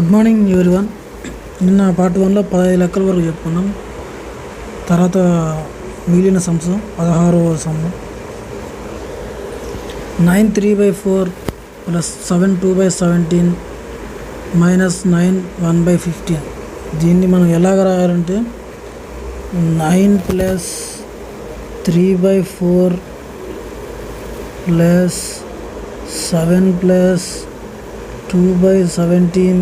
Good morning everyone. నిన్న part 1లో 15 లెక్కల వరకు చెప్పుకున్నాం. తర్వాత మిగిలిన సమ్స్ 16వ సమ్ము 9 3/4 ప్లస్ 7 2/17 మైనస్ 9 1/15. దీన్ని మనం ఎలాగ రాయాలంటే 9 plus 3/4 plus 7 plus 2/17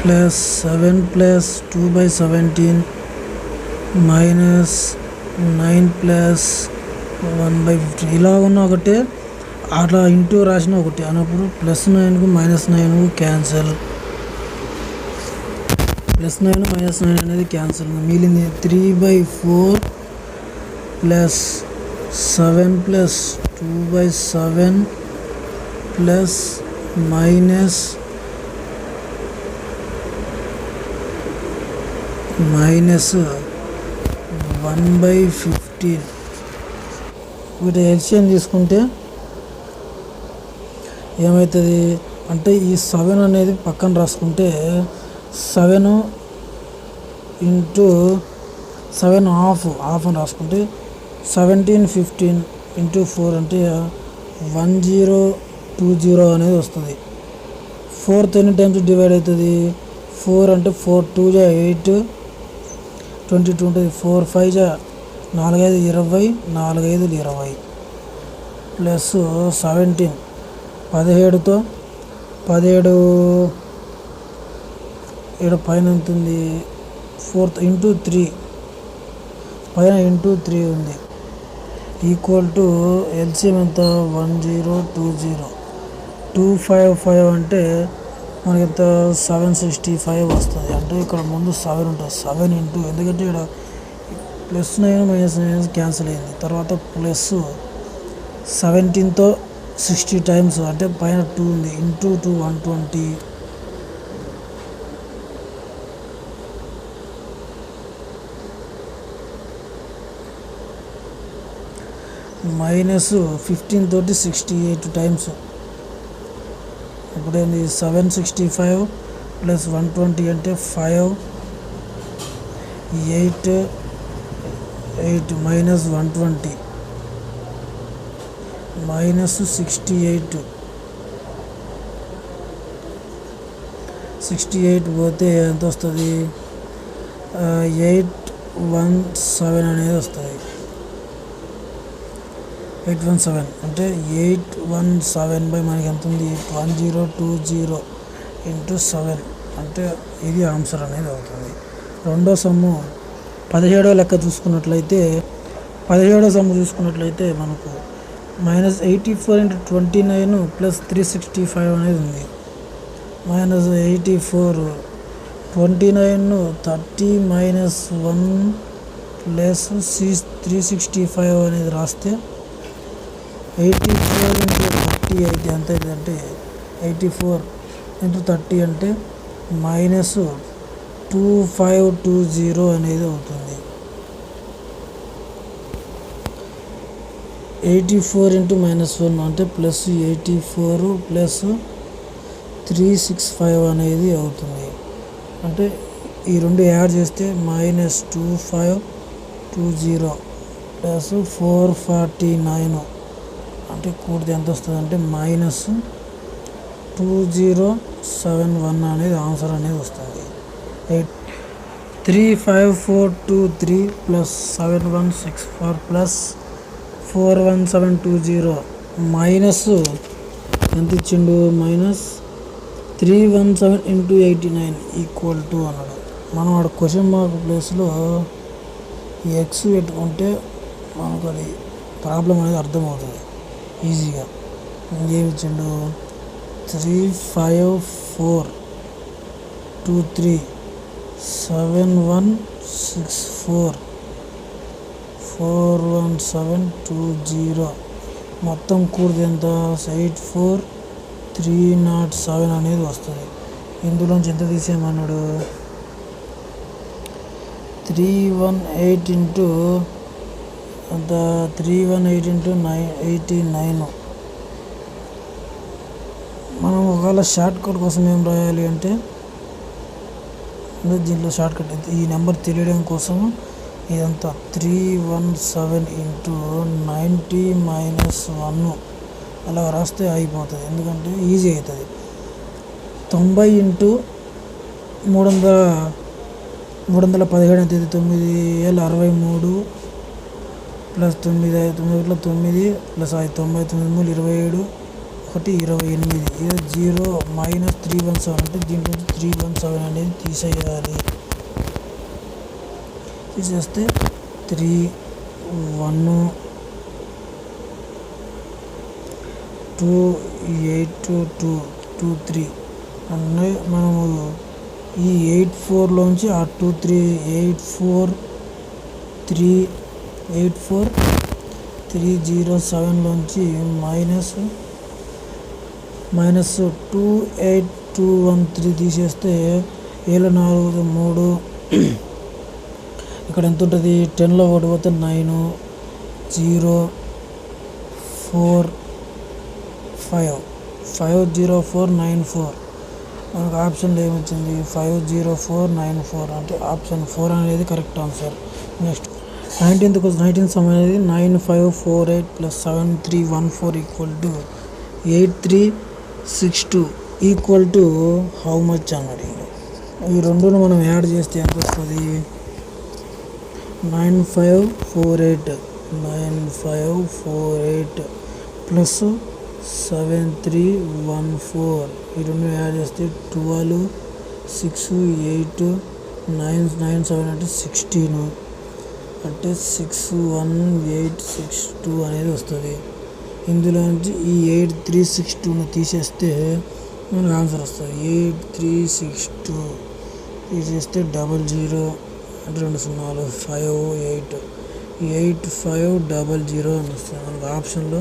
plus 7 plus 2/17 minus 9 plus 1/15. ఇలా ఉన్న ఒకటే, అట్లా ఇంటూ రాసిన ఒకటి అన్నప్పుడు ప్లస్ 9కు మైనస్ 9 క్యాన్సల్, ప్లస్ 9 మైనస్ 9 అనేది క్యాన్సల్. మిగిలింది 3/4 ప్లస్ 7 ప్లస్ 2/7 ప్లస్ మైనస్ 1/15. వీటి ఎల్సిఎం తీసుకుంటే ఏమవుతుంది అంటే, ఈ 7 అనేది పక్కన రాసుకుంటే 7 ఇంటూ 7 హాఫ్ అని రాసుకుంటే 17 15 ఇంటూ 4 అంటే 1020 అనేది వస్తుంది. 4 ఎన్ని టైమ్స్ డివైడ్ అవుతుంది? 4 అంటే 4 2 8 22 ఉంటుంది. 4 5 4 5 20 4 5 20 ప్లస్ 17 17తో 17 ఇక్కడ పైన ఉంటుంది 4 ఇంటూ 3 పైన ఇంటూ 3 ఉంది, ఈక్వల్ టు ఎల్సిఎం ఎంత 1020 255 అంటే మనకి ఎంత 765 వస్తుంది. అంటే ఇక్కడ ముందు 7 ఉంటుంది, 7 ఇంటూ, ఎందుకంటే ఇక్కడ ప్లస్ 9 మైనస్ 9 క్యాన్సిల్ అయింది. తర్వాత ప్లస్ 17తో 60 టైమ్స్ అంటే పైన 2 ఉంది, ఇంటూ 2 120 మైనస్ 15 తోటి 68 టైమ్స్. ఇప్పుడు ఏంది 765 ప్లస్ 120 అంటే 5 8 మైనస్ 120 మైనస్ 68 పోతే ఎంత వస్తుంది? 817 అనేది వస్తుంది. 817 అంటే 817 మనకి ఎంత ఉంది? 1020 ఇంటూ 7 అంటే ఇది ఆన్సర్ అనేది అవుతుంది. రెండో సమ్ము 17వ లెక్క చూసుకున్నట్లయితే, 17వ సమ్ము చూసుకున్నట్లయితే మనకు మైనస్ 84 ఇంటూ 29 ప్లస్ 365 అనేది ఉంది. మైనస్ 84 29 30 మైనస్ 1 ప్లస్ 365 అనేది రాస్తే 84 ఇంటూ 30 అయితే ఎంత అయిందంటే 84 ఇంటూ 30 అంటే మైనస్ 2520 అనేది అవుతుంది. 84 ఇంటూ మైనస్ 1 అంటే ప్లస్ 84 ప్లస్ 365 అనేది అవుతుంది. అంటే ఈ రెండు యాడ్ చేస్తే మైనస్ 2520 ప్లస్ 449 అంటే కూడితే ఎంత వస్తుంది అంటే మైనస్ 2071 అనేది ఆన్సర్ అనేది వస్తుంది. 35423 ప్లస్ 7164 ప్లస్ 41720 మైనస్ ఎంత ఇచ్చిండు? మైనస్ 317 ఇంటూ 89 ఈక్వల్ టు అన్నాడు. మనం ఆడ క్వశ్చన్ మార్క్ ప్లేస్లో ఎక్స్ పెట్టుకుంటే మనకు అది ప్రాబ్లం అనేది అర్థమవుతుంది ఈజీగా. ఏమి ఇచ్చిండు? 35423 7164 41720 మొత్తం కూడితే ఎంత? 84307 అనేది వస్తుంది. ఇందులోంచి ఎంత తీసేయమన్నాడు? 318 ఇంటూ అంత 318 into 89. మనం ఒకవేళ షార్ట్ కట్ కోసం ఏం రాయాలి అంటే దీంట్లో షార్ట్ కట్ ఈ నెంబర్ తెలియడం కోసం ఇదంతా 317 into 90 minus 1 అలా రాస్తే అయిపోతుంది, ఎందుకంటే ఈజీ అవుతుంది. 90 into 317 అయితే 9,63 ప్లస్ 9 ప్లస్ 99 27 128 ఇది 0 మైనస్ 317 అంటే దీంట్లో 317 అనేది తీసేయాలి. తీసేస్తే 3 1 2 8 2 2 3 అంటే మనము ఈ 84లోంచి ఆ 2 3 307లోంచి మైనస్ 28213 తీసేస్తే 7 4 3 ఇక్కడ ఎంత ఉంటుంది? 10లో ఒకటి పోతే 9 0 4 5 50494. మనకు ఆప్షన్లో ఏమొచ్చింది? 50494 అంటే ఆప్షన్ 4 అనేది కరెక్ట్ ఆన్సర్. నెక్స్ట్ 19th అనేది 9548 plus 7314 equal to 8362 equal to how much అన్నాడు. ఈ రెండును మనం యాడ్ చేస్తే ఎంత వస్తుంది? 9548 ప్లస్ 7314 ఈ రెండు యాడ్ చేస్తే 12 6 8 9 9 7 అంటే 16 అంటే 61862 అనేది వస్తుంది. ఇందులో నుంచి ఈ 8362ను తీసేస్తే మనకు ఆన్సర్ వస్తుంది. 8362 తీసేస్తే 00 అంటే 2 0 58 8500 అని వస్తుంది. మనకు ఆప్షన్లో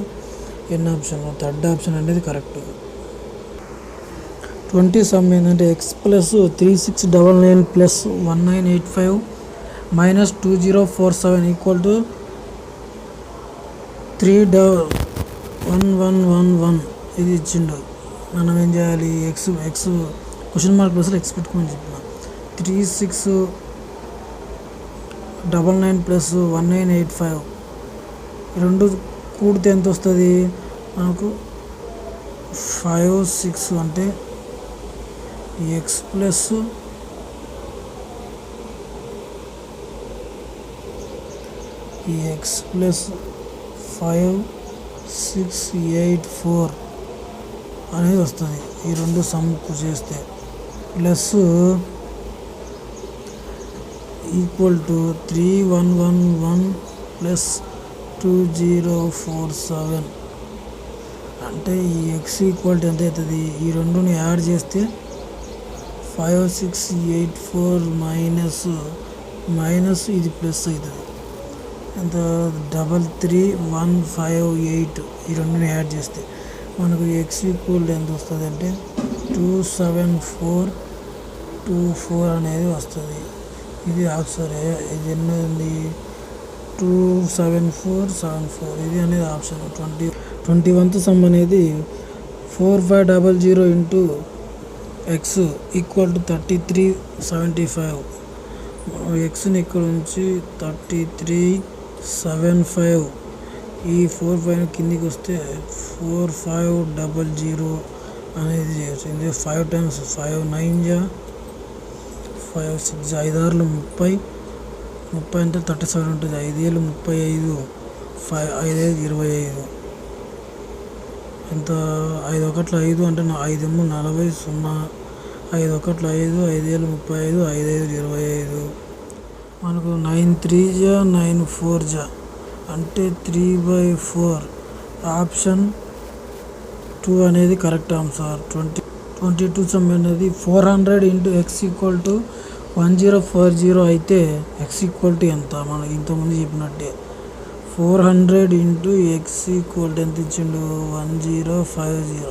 ఎన్ని ఆప్షన్లో థర్డ్ ఆప్షన్ అనేది కరెక్ట్. 20 సమ్ ఏంటంటే X plus 3699 plus 1985 minus 2047 equal to 31111 ఇది ఇచ్చిండు. మనం ఏం చేయాలి? ఎక్స్ క్వశ్చన్ మార్క్ ప్లస్లో ఎక్స్ పెట్టుకోమని చెప్పిన. 3699 ప్లస్ 1985 రెండు కూడితే ఎంత వస్తుంది? మనకు 56 అంటే ఎక్స్ ప్లస్ 5684 అనేది వస్తుంది. ఈ రెండు సమ్కు చేస్తే ప్లస్ ఈక్వల్ టు 3111 ప్లస్ 2047 అంటే ఈ ఎక్స్ ఈక్వల్ టు ఎంత అవుతుంది? ఈ రెండుని యాడ్ చేస్తే 5684 మైనస్ ఇది ప్లస్ అవుతుంది. ఎంత? 33158 ఈ రెండుని యాడ్ చేస్తే మనకు ఎక్స్ ఈక్వల్ టు ఎంత వస్తుంది అంటే 27424 అనేది వస్తుంది. ఇది ఆన్సర్. ఇది ఎన్ని ఉంది? 27474 ఇది అనేది ఆప్షన్. 21th సమ్ అనేది 4500 ఇంటూ ఎక్స్ ఈక్వల్ టు 3375. ఎక్స్ని ఇక్కడ నుంచి 3375 ఈ 45 కిందికి వస్తే 4500 అనేది చేయొచ్చు. ఇది 5 times 5 9 5 6 5 6 30 అంటే 37 ఉంటుంది. 5 ఏళ్ళు 35 5 5 25 ఎంత? 5 1 5 అంటే 5 40 0 5 1 5 5 ఏళ్ళు 35 5 5 25 మనకు 9 3 9 4 అంటే 3/4 ఆప్షన్ 2 అనేది కరెక్ట్ ఆన్సర్. 22 సమ్ అనేది 400 ఇంటూ ఎక్స్ ఈక్వల్ టు 1040 అయితే ఎక్స్ ఈక్వల్ టు ఎంత? మనకి ఇంతకుముందు చెప్పినట్టే 400 ఇంటూ ఎక్స్ ఈక్వల్ టు ఎంత ఇచ్చిండు? 1050.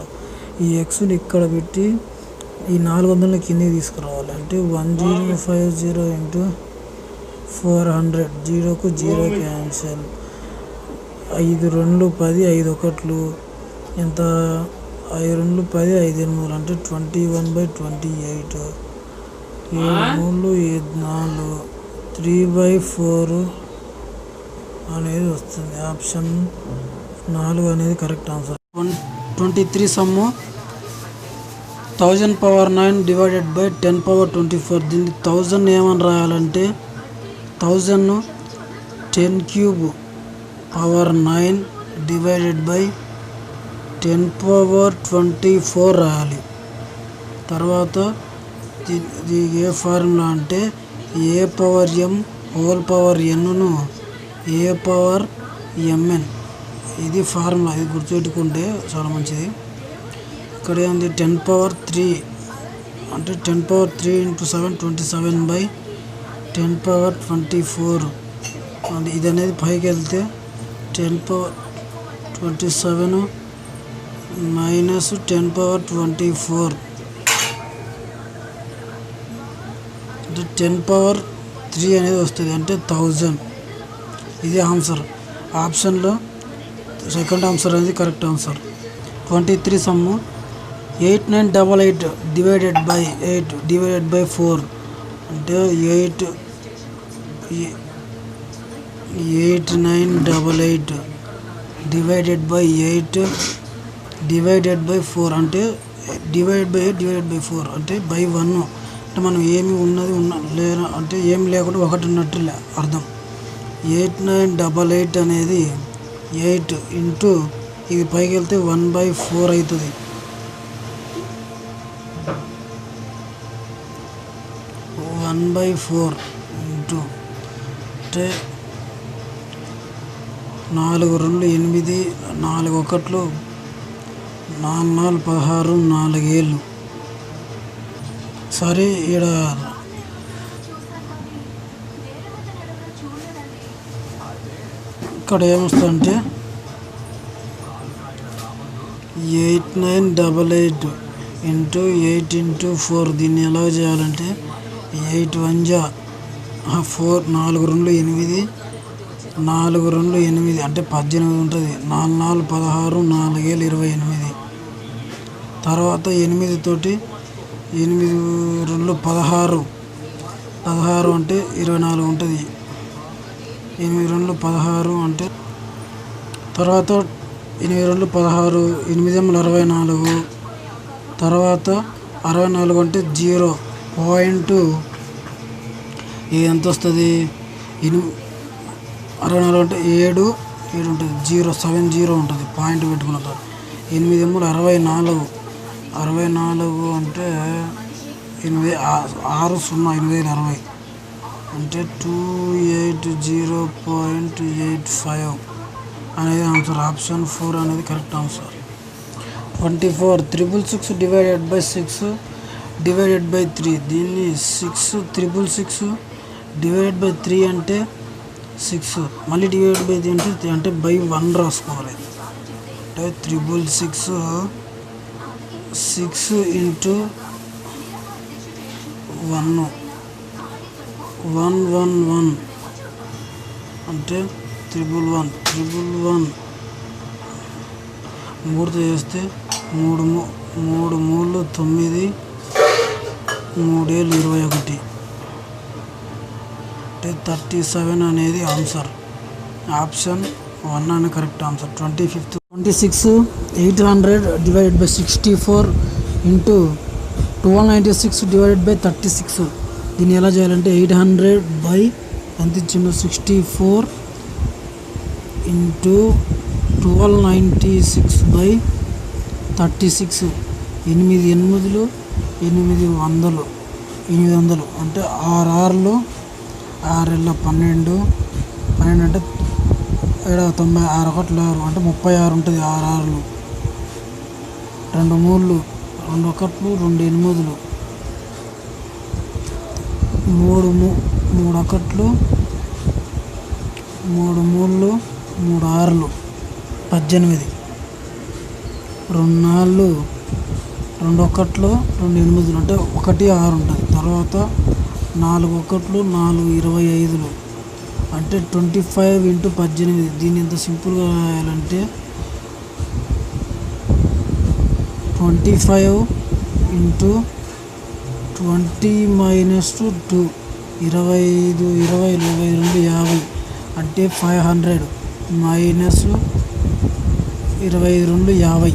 ఈ ఎక్స్ని ఇక్కడ పెట్టి ఈ 400 కిందకి తీసుకురావాలి. అంటే 1050 ఇంటూ 400 0కు 0 క్యాన్సల్ 5 2 10 5 ఒకట్లు ఎంత 5 2 10 5 8 అంటే 21/28 7 3 3/4 అనేది వస్తుంది. ఆప్షన్ 4 అనేది correct answer. 23 sum 1000 power 9 divided by 10 power 24. దీన్ని 1000 ఏమని రాయాలంటే 1000 10 cube power 9 divided by 10 power 24 రాయాలి. తర్వాత ఇది ఏ ఫార్ములా అంటే a power m whole power nను ఏ పవర్ mn. ఇది ఫార్ములా, ఇది గుర్తుపెట్టుకుంటే చాలా మంచిది. ఇక్కడ ఏంది 10 పవర్ 3 అంటే 10 పవర్ 3 × 7 27/10 పవర్ 24. అంటే ఇది అనేది పైకి వెళ్తే 10 పవర్ 27 మైనస్ 10 పవర్ 24 అంటే 10 పవర్ 3 అనేది వస్తుంది అంటే 1000. ఇది ఆన్సర్. ఆప్షన్లో సెకండ్ ఆన్సర్ అనేది correct answer. 23 sum 8988 divided by 8 divided by 4 అంటే 8988 డివైడెడ్ బై 8 డివైడెడ్ బై 4 అంటే డివైడెడ్ బై 8 డివైడెడ్ బై 4 అంటే బై 1. అంటే మనం ఏమి ఉన్నది లేదా అంటే ఏమి లేకుండా ఒకటి ఉన్నట్టు అర్థం. 8988 అనేది 8 ఇంటూ ఇది పైకి వెళ్తే 1/4 అవుతుంది. 1/4 ఇంటూ అంటే 4 2 8 4 ఒకట్లు 4 4 16 4 ఏళ్ళు. సరే ఇక్కడ ఏమొస్తుందంటే 8988 ఇంటూ 8 ఇంటూ 4. దీన్ని ఎలా చేయాలంటే 8 1 4 4 2 8 4 2 8 అంటే 18 ఉంటుంది. 4 4 16 4 7 28. తర్వాత 8 తోటి 8 2 16 16 అంటే 24 ఉంటుంది. 8 2 16 అంటే తర్వాత 8 2 16 8 64. తర్వాత 64 అంటే 0 పాయింట్ ఇది ఎంత వస్తుంది 64 అంటే 7 ఉంటుంది 070 ఉంటుంది పాయింట్ పెట్టుకున్నారు. 8 64 64 అంటే 8060 అంటే 280.85 అనేది ఆన్సర్. ఆప్షన్ 4 అనేది correct answer. 24 666 divided by 6 divided by 3. దీన్ని 6 డివైడెడ్ బై 3 అంటే 6 మళ్ళీ డివైడెడ్ బై 3 అంటే బై 1 రాసుకోవాలి. అంటే 6 ఇంటూ 1 111 అంటే 111 3తో చేస్తే 3 3 9 3 21 అంటే 37 అనేది ఆన్సర్. ఆప్షన్ 1 అనేది correct answer. 26 800 divided by 64 into 1296 divided by 36. దీన్ని ఎలా చేయాలంటే 800 బై ఎంత ఇచ్చిందో 64 ఇంటూ 1296 బై 36. 8 8 800 అంటే 6 6 6 12 అంటే 96 ఒకట్లు 6 అంటే 36 ఉంటుంది. 6 6 2 3 2 ఒకట్లు 2 8 3 ఒకట్లు 3 3 3 6 18. 2 4 2 ఒకట్లు 2 8 అంటే 1 6 ఉంటుంది. తర్వాత 4 ఒకట్లు 4 25 అంటే 25 ఇంటూ 18. దీన్ని ఎంత సింపుల్గా రాయాలంటే 25 ఇంటూ 20 మైనస్ 2, 25, 20, 22, 50 అంటే 500 మైనస్ 22, 50,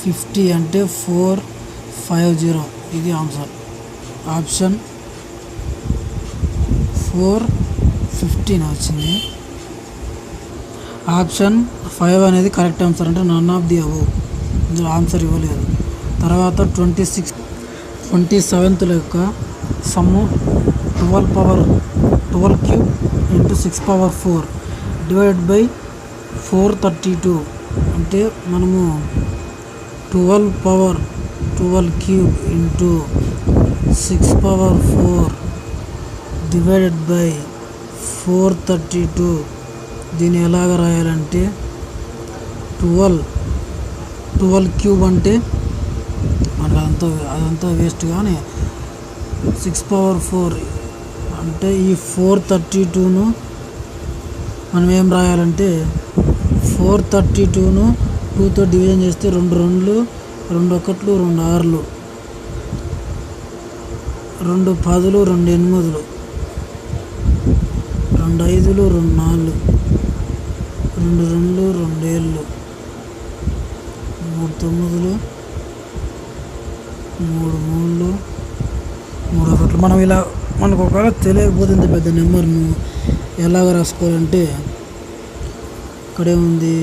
50 అంటే 450. ఇది ఆన్సర్. ఆప్షన్ 415 వచ్చింది. ఆప్షన్ 5 అనేది కరెక్ట్ ఆన్సర్. అంటే నన్ ఆఫ్ ది అబోవ్, ఇందులో ఆన్సర్ ఇవ్వలేదు. తర్వాత 27th యొక్క sum 12 cube into 6 power 4 divided by 432. అంటే మనము 12 cube into 6 power 4 divided by 432. దీన్ని ఎలాగ రాయాలంటే 12 క్యూబ్ అంటే మనకు అదంతా వేస్ట్. కానీ 6 పవర్ 4 అంటే ఈ 432ను మనం ఏం రాయాలంటే 432ను 2తో డివిజన్ చేస్తే 2 2లు, 2 1లు, 2 6లు, 2 10లు, 2 8లు, 2 5లు, 2 4లు, 2 2లు, 2 7లు, 3 9లు, 3 3లు, 3 1లు. మనం ఇలా మనకు ఒకవేళ తెలియకపోతే ఇంత పెద్ద నెంబర్ను ఎలాగ రాసుకోవాలంటే ఇక్కడే ఉంది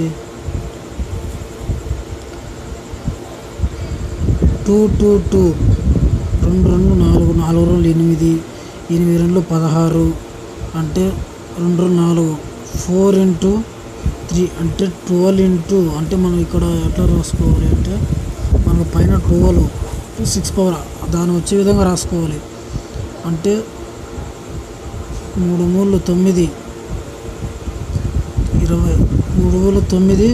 2 2 2, 2 2 4, 4 2 8, 8 2 16 అంటే 2 4, 4 ఇంటూ 3 అంటే 12 ఇంటూ, అంటే మనం ఇక్కడ ఎట్లా రాసుకోవాలి అంటే మనకు పైన 12 6 పవర్ దాని వచ్చే విధంగా రాసుకోవాలి. అంటే 3 3 9, 20,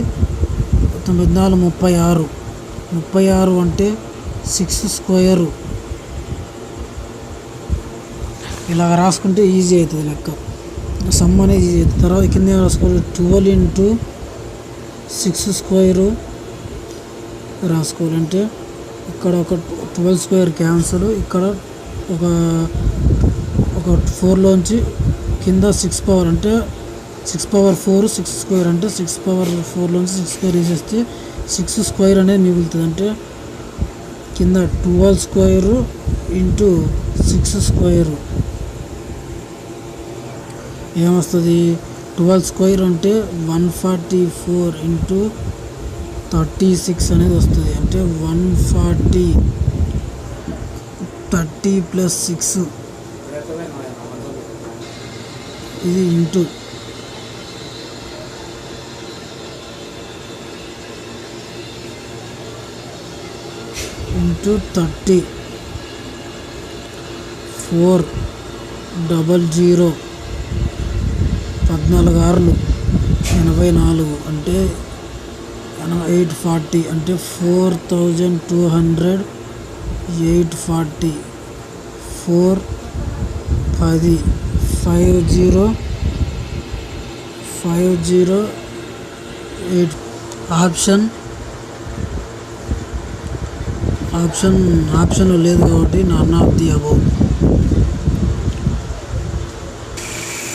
3 9, 9 4 36 అంటే 6 స్క్వేర్. ఇలా రాసుకుంటే ఈజీ అవుతుంది లెక్క, సమ్ అనేది ఈజీ అవుతుంది. తర్వాత కింద రాసుకోవాలి 12 ఇంటూ 6 స్క్వేర్ రాసుకోవాలంటే ఇక్కడ ఒక 12 స్క్వేర్ క్యాన్సల్, ఇక్కడ ఒక 4లోంచి కింద 6 పవర్ అంటే 6 పవర్ 4 6 స్క్వేర్ అంటే 6 పవర్ 4లోంచి 6 స్క్వేర్ వేసేస్తే 6 స్క్వేర్ అనేది మిగులుతుంది. అంటే కింద 12 స్క్వేర్ ఇంటూ 6 స్క్వేర్ ఏమొస్తుంది? 12 స్క్వేర్ అంటే 144 ఇంటూ 36 అనేది వస్తుంది. అంటే 140, 30 ప్లస్ 6 ఇది ఇంటూ 30, 400, 14 6లు 84 అంటే 840 అంటే 4200, 840, 4 10, 50, 8. ఆప్షన్లో లేదు కాబట్టి none of the above.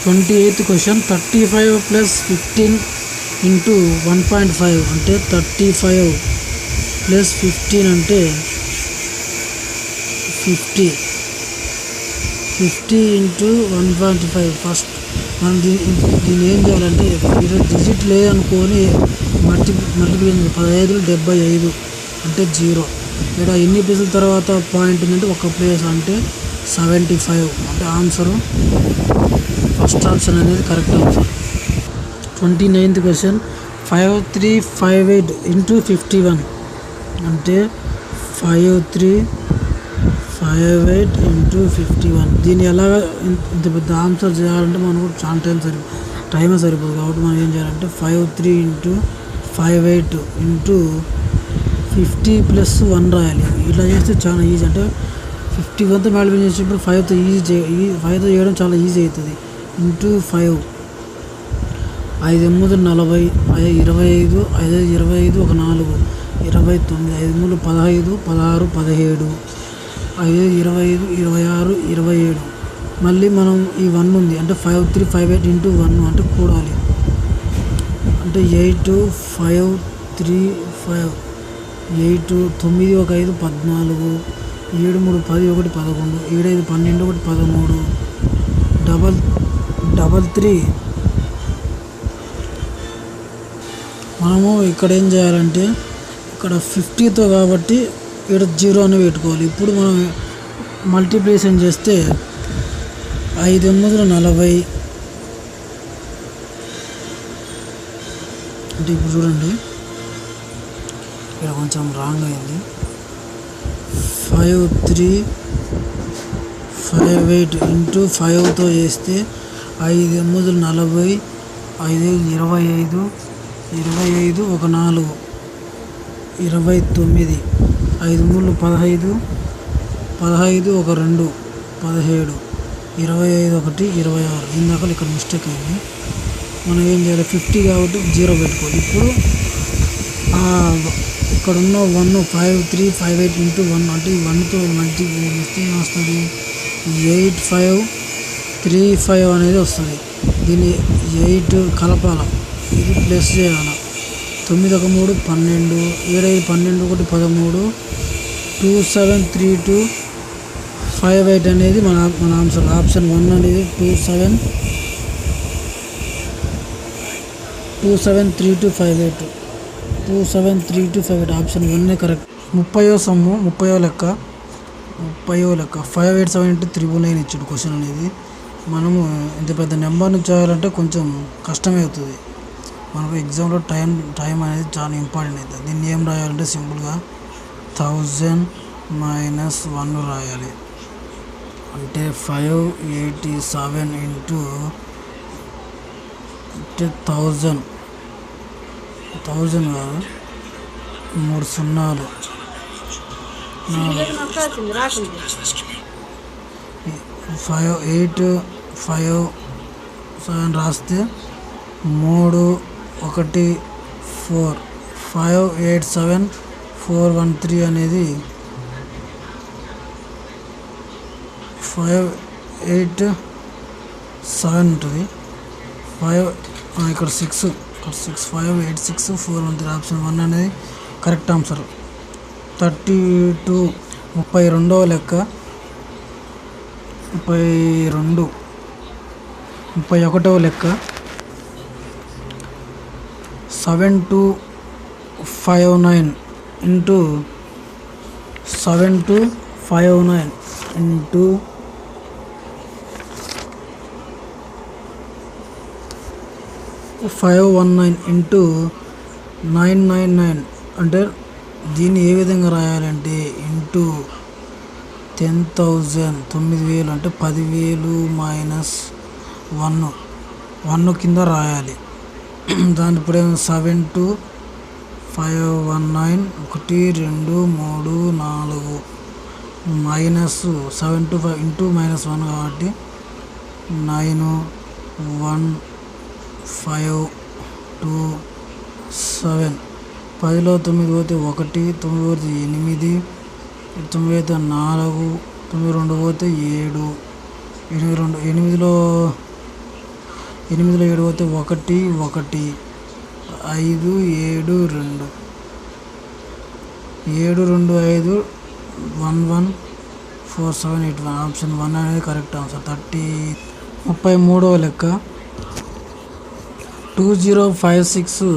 28th question 35 plus 15 into 1.5 అంటే 35 ప్లస్ 15 అంటే 50 ఇంటూ 1.5. ఫస్ట్ మనం దీన్ని ఏం చేయాలంటే డిజిట్ లేదనుకొని మల్టిప్లికేషన్ 15 75 అంటే 0. ఇక్కడ ఎన్ని ప్లేసుల తర్వాత పాయింట్ ఉందంటే ఒక ప్లేస్ అంటే 75. అంటే ఆన్సరు ఫస్ట్ ఆప్షన్ అనేది correct answer. 29th question 5358 into 51 అంటే 5358 ఇంటూ 51. దీన్ని ఎలాగ ఇంత పెద్ద ఆన్సర్ చేయాలంటే మనకు చాలా టైమే సరిపోదు. కాబట్టి మనం ఏం చేయాలంటే 53 ఇంటూ 58 ఇంటూ 50 ప్లస్ 1 రాయాలి. ఇట్లా చేస్తే చాలా ఈజీ. అంటే 50 వంతు మల్టిప్లై చేసినప్పుడు 5తో చేయడం చాలా ఈజీ అవుతుంది. ఇంటూ 5 5 ఎనిమిది 40 25 5 25 ఒక 4 29 5 మూడు 15 16 17 5 25 26 27. మళ్ళీ మనం ఈ 1 ఉంది అంటే 5 3 5 8 ఇంటూ 1 అంటే కూడాలి అంటే 8 5 3 5 8 9 ఒక 5 14 7 3 10 1 11 7 5 12 1 13 3 మనము ఇక్కడ ఏం చేయాలంటే ఇక్కడ 50తో కాబట్టి ఇక్కడ 0 అని పెట్టుకోవాలి. ఇప్పుడు మనం మల్టిప్లికేషన్ చేస్తే 5 ఎనిమిది 40 అంటే ఇప్పుడు చూడండి ఇక్కడ కొంచెం రాంగ్ అయింది. 5 3 5 8 ఇంటూ 5తో చేస్తే 5 ఎనిమిది 40 5 25 25 ఒక 4 29 5 మూడు 15 15 ఒక 2 17 25 ఒకటి 26. ఇందాక ఇక్కడ మిస్టేక్ అయింది. మనం ఏం చేయాలి 50 కాబట్టి 0 పెట్టుకోవాలి. ఇప్పుడు ఇక్కడ ఉన్న 1 5 3 5 8 ఇంటూ 1 అంటే ఈ 1తో మల్టిప్లై చేస్తే ఏమొస్తుంది 8 5 3 5 అనేది వస్తుంది. దీన్ని 8 కలపాల, ఇది ప్లస్ చేయాలి. 9 ఒక 3 12 7 5 12 1 13 2 7 3 2 5 8 అనేది మన ఆన్సర్. ఆప్షన్ 1 అనేది 2 7 3 2 5 8 2 7 3 2 5 8 ఆప్షన్ 1 కరెక్ట్. 30వ సమ్ము 30వ లెక్క 5 8 7 ఇంటూ 399 ఇచ్చాడు క్వశ్చన్ అనేది. మనము ఇంత పెద్ద నెంబర్ని చేయాలంటే కొంచెం కష్టమే అవుతుంది. మనకు ఎగ్జామ్లో టైం అనేది చాలా ఇంపార్టెంట్ అవుతుంది. దీన్ని ఏం రాయాలంటే సింపుల్గా 1000 మైనస్ 1 రాయాలి. అంటే 587 ఇంటూ 1000 కాదు 3 సున్నాలు 5 8 5 7 రాస్తే 3 1 4 587 413 అనేది 587 ఉంటుంది. 5 ఇక్కడ 6 586 413 ఆప్షన్ 1 అనేది కరెక్ట్ ఆన్సర్. 32 32వ లెక్క 31వ లెక్క 7259 ఇంటూ 7259 ఇంటూ 519 ఇంటూ 999 అంటే దీన్ని ఏ విధంగా రాయాలంటే ఇంటూ 10,000 9000 అంటే 10,000 మైనస్ 1 కింద రాయాలి. దాని ఇప్పుడు 7259 1 2 3 4 మైనస్ 75 ఇంటూ మైనస్ 1 కాబట్టి 9 1 5 2 7 10లో 9 పోతే 1 9 పోతే 8 9 అయితే 4 9 2 పోతే 7 8లో 7 పోతే 1 1 5 7 2 7 2 5 1 1 4 7 8 1 ఆప్షన్ 1 అనేది కరెక్ట్ ఆన్సర్. 33వ లెక్క 2056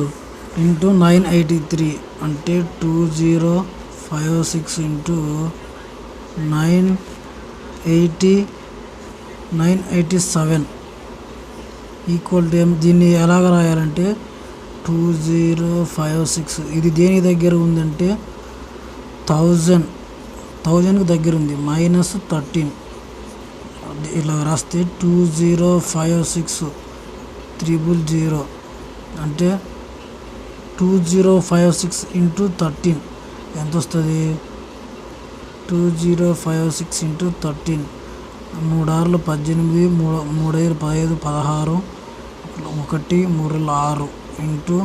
ఇంటూ 983 అంటే 2056 ఇంటూ 987 ఈక్వల్ టు దీన్ని ఎలాగ రాయాలంటే 2056 ఇది దేని దగ్గర ఉందంటే 1000కి దగ్గర ఉంది మైనస్ 13 ఇలా రాస్తే 2056 000 అంటే 2056 ఇంటూ 13 ఎంత వస్తుంది 2056 ఇంటూ 13, 3 6 18, 3 5 15, 16, 1 3 6 ఇంటూ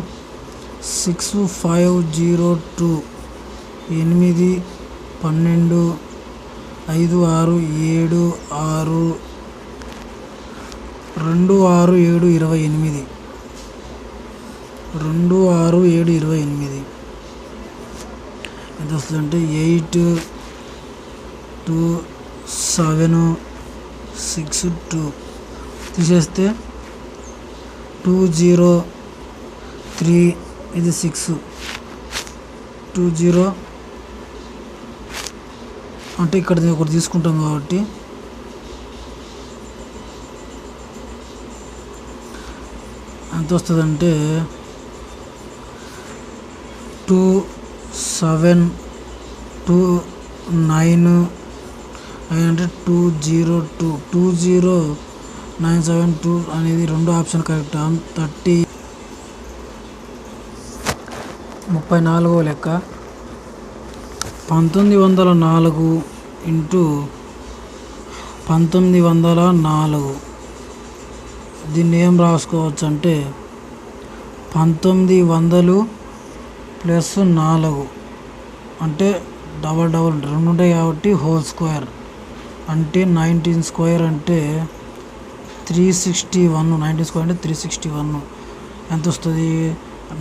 6502, 8 12, 5 6 7 6, 2 6 7 28, 2 6 7 28 ఎంత వస్తుందంటే 8 2 7 6 2 తీసేస్తే 203, ఇది 6 20 అంటే ఇక్కడ ఒకటి తీసుకుంటాం కాబట్టి ఎంత వస్తుందంటే 2 7 2 9 అంటే 202, 20972 అనేది రెండు ఆప్షన్ కరెక్ట్. 34వ లెక్క 1904 ఇంటూ 1904. దీన్ని ఏం రాసుకోవచ్చు అంటే 1900 ప్లస్ 4 అంటే డబల్ రెండు ఉంటాయి కాబట్టి హోల్ స్క్వేర్ అంటే 19 స్క్వేర్ అంటే 361. 19 స్క్వేర్ అంటే 361 ఎంత వస్తుంది?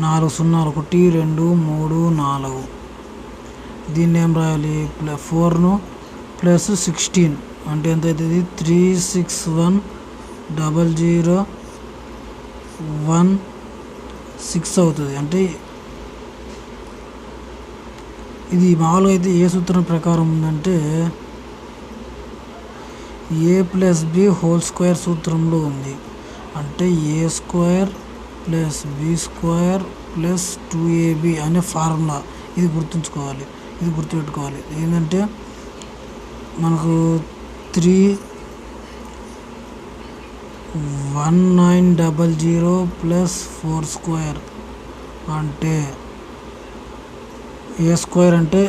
4 0 1 2 3 4. దీన్ని ఏం రాయాలి? 4 ప్లస్ 16 అంటే ఎంత అవుతుంది? 36100116 అవుతుంది. అంటే ఇది మామూలుగా అయితే ఏ సూత్రం ప్రకారం ఉందంటే a plus b whole square సూత్రంలో ఉంది. అంటే a square plus b square plus 2ab అనే ఫార్ములా. ఇది గుర్తుంచుకోవాలి, ఇది గుర్తుపెట్టుకోవాలి. ఏంటంటే మనకు 31900 ప్లస్ 4 స్క్వేర్ అంటే ఏ స్క్వేర్ అంటే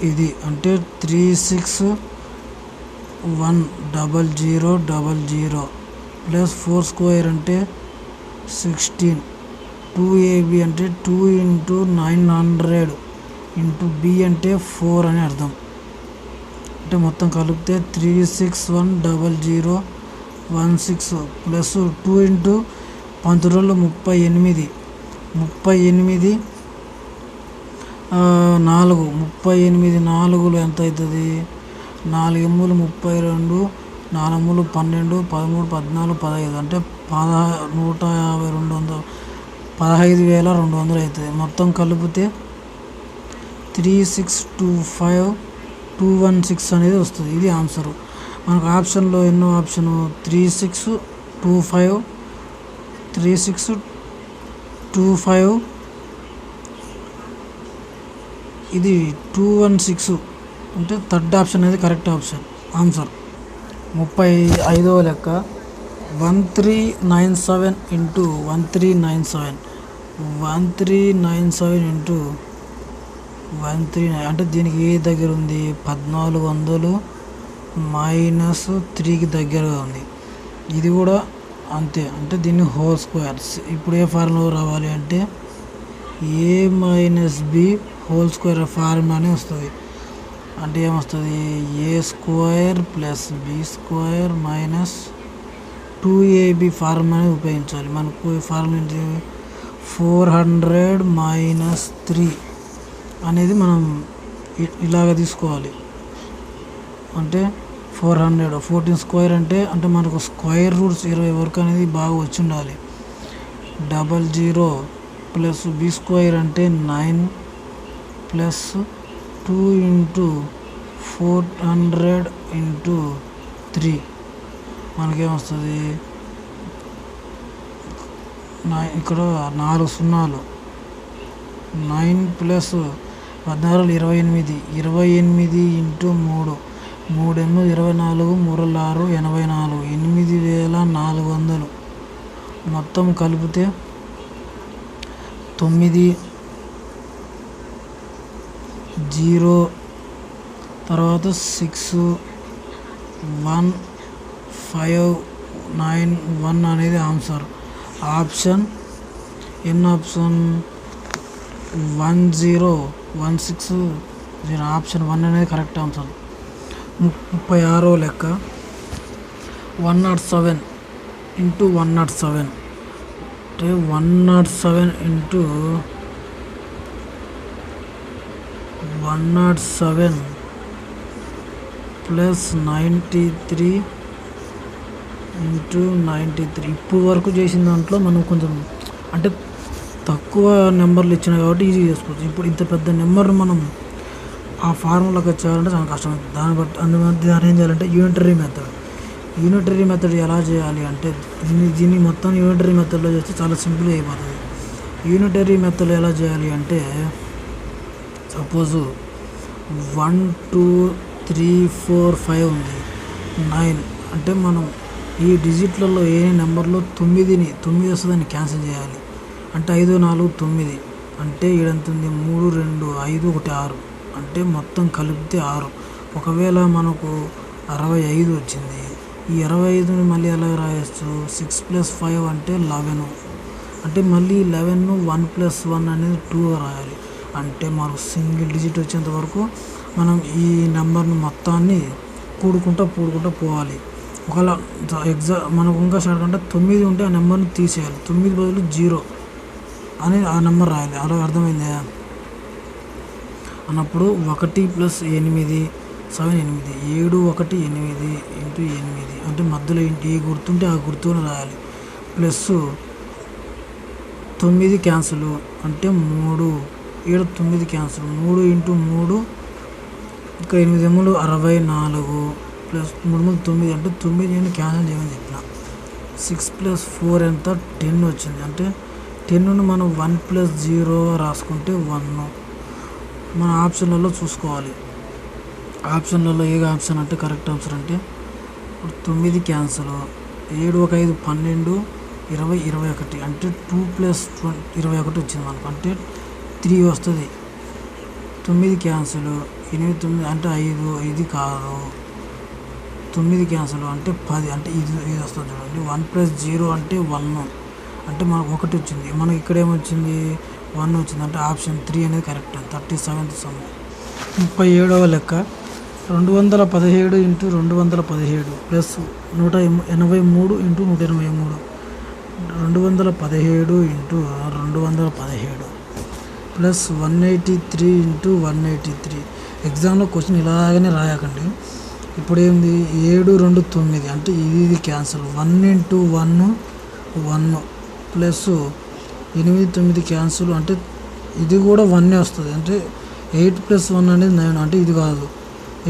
ఇది అంటే 3610000 ప్లస్ 4 స్క్వేర్ అంటే 16. 2ab అంటే 2 ఇంటూ 900 ఇంటూ బి అంటే 4 అని అర్థం. అంటే మొత్తం కలిపితే 3610016 ప్లస్ 2 ఇంటూ 19 38 4 ఎంత అవుతుంది? 4 ఎమ్ములు 32, 4 ఎమ్ములు 12, 13, 14, 15 అంటే 15,200 అవుతుంది. మొత్తం కలిపితే 3625216 అనేది వస్తుంది. ఇది ఆన్సరు. మనకు ఆప్షన్లో ఎన్నో ఆప్షను 3625 ఇది 216 అంటే థర్డ్ ఆప్షన్ అనేది కరెక్ట్ ఆప్షన్ ఆన్సర్. 35వ లెక్క 1397 ఇంటూ 1397 ఇంటూ 139 అంటే దీనికి ఏ దగ్గర ఉంది? 1400 మైనస్ 3కి దగ్గరగా ఉంది. ఇది కూడా అంతే. అంటే దీన్ని హోల్ స్క్వేర్స్. ఇప్పుడు ఏ ఫార్ములా రావాలి అంటే a minus b whole square formula అని వస్తుంది. అంటే ఏమొస్తుంది? A square plus b square minus 2ab ఫార్ములాని ఉపయోగించాలి. మనకు ఫార్ములా ఏంటి? 400 మైనస్ 3 అనేది మనం ఇలాగ తీసుకోవాలి. అంటే 14 స్క్వేర్ అంటే మనకు స్క్వేర్ రూట్స్ 20 వరకు అనేది బాగా వచ్చి ఉండాలి. 00 ప్లస్ బి స్క్వేర్ అంటే 9 ప్లస్ 2 ఇంటూ 400 ఇంటూ 3 మనకేమొస్తుంది? ఇక్కడ 4 0 9 ప్లస్ 14 28 ఇంటూ 3 3 24 3 6 84 8400 మొత్తం కలిపితే 9 0 తర్వాత 6 1 5 9 1 అనేది ఆన్సర్. ఆప్షన్ ఎన్ ఆప్షన్ 1016 ఆప్షన్ 1 అనేది కరెక్ట్ ఆన్సర్. 36వ లెక్క 107 ఇంటూ 107 అంటే 107 ఇంటూ 107 ప్లస్ 93 ఇంటూ 93. ఇప్పుడు వరకు చేసిన దాంట్లో మనం కొంచెం అంటే తక్కువ నెంబర్లు ఇచ్చినాయి కాబట్టి ఈజీ చేసుకోవచ్చు. ఇప్పుడు ఇంత పెద్ద నెంబర్ని మనం ఆ ఫార్ములాకి వచ్చేయాలంటే చాలా కష్టమవుతుంది. దాన్ని ఏం చేయాలంటే యూనిటరీ మెథడ్ ఎలా చేయాలి అంటే దీన్ని మొత్తం యూనిటరీ మెథడ్లో చేస్తే చాలా సింపుల్గా అయిపోతుంది. యూనిటరీ మెథడ్ ఎలా చేయాలి అంటే సపోజు 1 2 3 4 5 ఉంది, 9 అంటే మనం ఈ డిజిట్లలో ఏ నెంబర్లో 9 వస్తుందని క్యాన్సిల్ చేయాలి. అంటే 5 4 9 అంటే ఏడంతుంది 3 2 5 1 6 అంటే మొత్తం కలిపితే 6. ఒకవేళ మనకు 65 వచ్చింది, ఈ 65ని మళ్ళీ ఎలా రాయొచ్చు 6 + 5 అంటే 11 అంటే మళ్ళీ 11 1 + 1 అనేది 2గా రాయాలి. అంటే మనకు సింగిల్ డిజిట్ వచ్చేంత వరకు మనం ఈ నెంబర్ని మొత్తాన్ని కూడుకుంటూ పోవాలి. ఒకవేళ మనకు ఇంకా షార్ట్ అంటే 9 ఉంటే ఆ నెంబర్ని తీసేయాలి. 9 బదులు 0 అని ఆ నెంబర్ రాయాలి. అలా అర్థమైందా అన్నప్పుడు 1 + 8 7 8 7 1 8 ఇంటూ 8 అంటే మధ్యలో ఏ గుర్తుంటే ఆ గుర్తుని రాయాలి. ప్లస్ 9 క్యాన్సిల్ అంటే 3 7 9 క్యాన్సిల్ 3 ఇంటూ 3 ఇంకా 8 ఎములు 64 ప్లస్ 3 9 అంటే 9 క్యాన్సిల్ చేయమని చెప్పిన. 6 + 4 ఎంత 10 వచ్చింది. అంటే 10ను మనం 1 + 0 రాసుకుంటే 1. మన ఆప్షన్లలో చూసుకోవాలి. ఆప్షన్లలో ఏ ఆప్షన్ అంటే కరెక్ట్ ఆన్సర్ అంటే 9 క్యాన్సిల్ 7 1 5 12 20 21 అంటే 2 + 21 వచ్చింది మనకు అంటే 3 వస్తుంది. 9 క్యాన్సిల్ 8 9 అంటే 5 ఇది కాదు. 9 క్యాన్సిల్ అంటే 10 అంటే ఇది వస్తుంది చూడండి. 1 + 0 అంటే 1 అంటే మనకు 1 వచ్చింది. మనకి ఇక్కడ ఏమొచ్చింది 1 వచ్చింది. అంటే ఆప్షన్ 3 అనేది కరెక్ట్. 37th some. 37వ లెక్క 217 into 217 plus 183 into 183 217 into 217 plus 183 into 183. ఎగ్జామ్లో క్వశ్చన్ ఇలాగనే రాయకండి. ఇప్పుడు ఏంది 7 2 9 అంటే ఇది క్యాన్సిల్ 1 ఇంటూ 1 1 ప్లస్ 8 9 క్యాన్సిల్ అంటే ఇది కూడా 1 వస్తుంది. అంటే 8 + 1 అనేది 9 అంటే ఇది కాదు.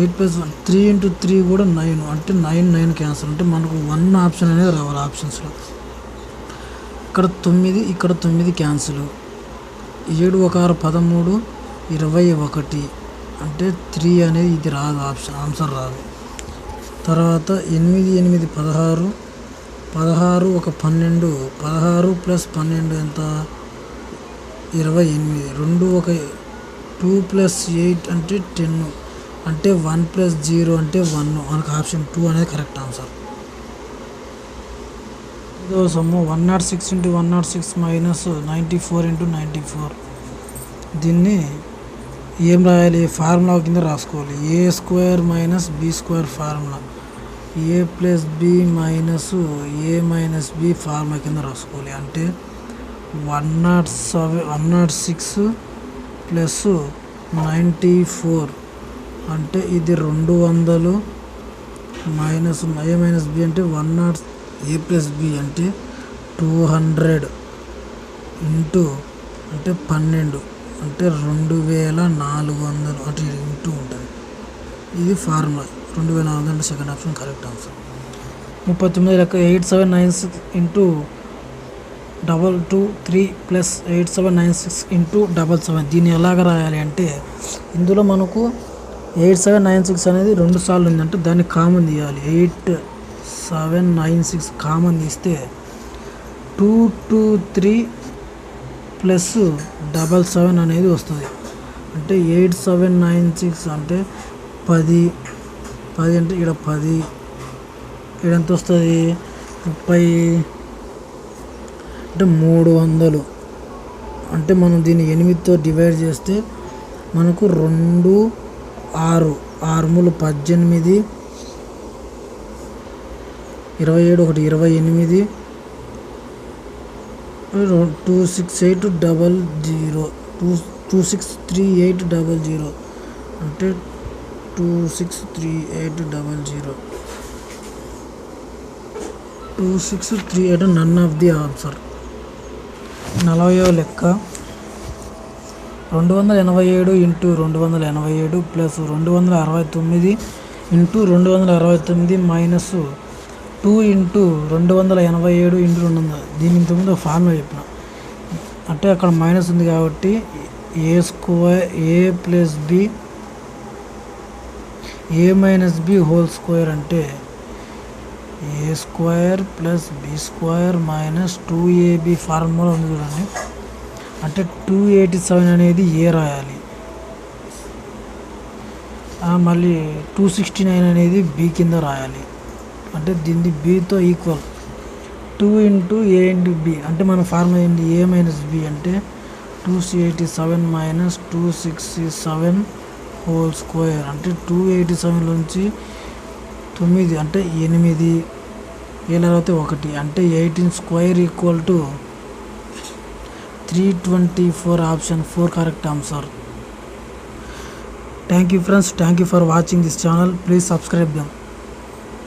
8 + 1 3 ఇంటూ 3 కూడా 9 అంటే 9 క్యాన్సిల్ అంటే మనకు 1 ఆప్షన్ అనేది రావాలి ఆప్షన్స్లో. ఇక్కడ 9 ఇక్కడ 9 క్యాన్సిల్ 7 1 6 13 21 అంటే 3 అనేది ఇది రాదు ఆన్సర్ రాదు. తర్వాత 8 8 16 16 1 12 16 + 12 ఎంత 28 2 1 2 + 8 అంటే 10 అంటే 1 + 0 అంటే 1 మనకు ఆప్షన్ 2 అనేది కరెక్ట్ ఆన్సర్. ఇదో సమ్ము 106 ఇంటూ 106 మైనస్ 94 ఇంటూ 94. దీన్ని ఏం రాయాలి ఫార్ములా కింద రాసుకోవాలి. a² - b² formula a + b - a - b formula కింద రాసుకోవాలి. అంటే 106 ప్లస్ 94 అంటే ఇది 200 మైనస్ a - b అంటే 100 a + b అంటే 200 ఇంటూ అంటే 12 అంటే 2400 అంటే ఇంటూ ఉంటుంది. ఇది ఫార్ములా 2400 అంటే సెకండ్ ఆప్షన్ కరెక్ట్ ఆన్సర్. 39 లెక్క 8796 ఇంటూ 223 ప్లస్ 8796 ఇంటూ 77. దీన్ని ఎలాగ రాయాలి అంటే ఇందులో మనకు 8796 అనేది 2 సార్లు ఉంది. అంటే దాన్ని కామన్ తీయాలి. 8796 కామన్ తీస్తే 223 ప్లస్ 77 అనేది వస్తుంది. అంటే 8796 అంటే 10 అంటే ఇక్కడ 10 ఇక్కడ ఎంత వస్తుంది 30 అంటే 300 అంటే మనం దీన్ని 8తో డివైడ్ చేస్తే మనకు 2 6 6 మూలు 18 27 1 28 263800 263800 అంటే 2638 నన్ ఆఫ్ ది ఆన్సర్. 40వ లెక్క 287 into 287 plus 269 into 269 minus 2 into 287 into 200. దీని ఇంతకుముందు ఫార్ములా చెప్పిన అంటే అక్కడ మైనస్ ఉంది కాబట్టి a plus b a minus b whole square అంటే a square plus b square minus 2ab formula ఉంది చూడండి. అంటే 287 అనేది ఏ రాయాలి, మళ్ళీ 269 అనేది బి కింద రాయాలి. అంటే దీన్ని బితో ఈక్వల్ 2 ఇంటూ ఏ ఇంటూ బి అంటే మన ఫార్ములా ఏంటి ఏ మైనస్ బి అంటే 287 మైనస్ 267 హోల్ స్క్వేర్ అంటే 287 నుంచి 9 అంటే 8 ఏళ్ళైతే 1 అంటే 18 square equal to 324. Option 4 correct answer. Thank you friends, thank you for watching this channel. Please subscribe them.